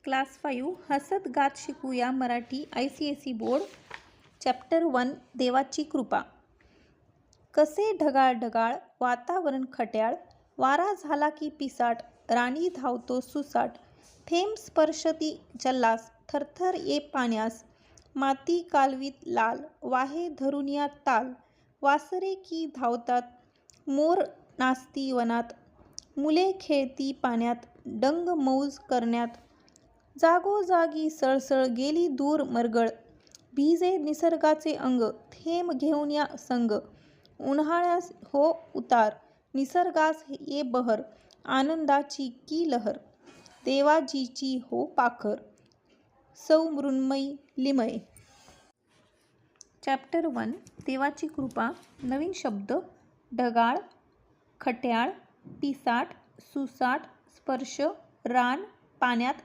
Class 5 हसत गात शिकूया मराठी ICSE बोर्ड. चॅप्टर 1 देवाची कृपा. कसे ढगाळ ढगाळ वातावरण खट्याळ, वारा झाला की पिसाट, राणी धावतो सुसाट, थेंब स्पर्शती जल्लास, थरथर ये पाण्यास, माती कालवीत लाल, वाहे धरुनिया ताल, वासरे की धावतात, मोर नाचती वनात, मुले खेळती पाण्यात, डंग मौज करण्यात, जागोजागी सळसळ गेली दूर मरगळ, भिजे निसर्गाचे अंग, थेंब घेऊन या संग, उन्हाळ्यास हो उतार, निसर्गास ये बहर, आनंदाची की लहर, देवाजीची हो पाखर. सौ मृण्मयी लिमये. चॅप्टर 1 देवाची कृपा. नवीन शब्द: ढगाळ, खट्याळ, पिसाट, सुसाट, स्पर्श, रान, पाण्यात,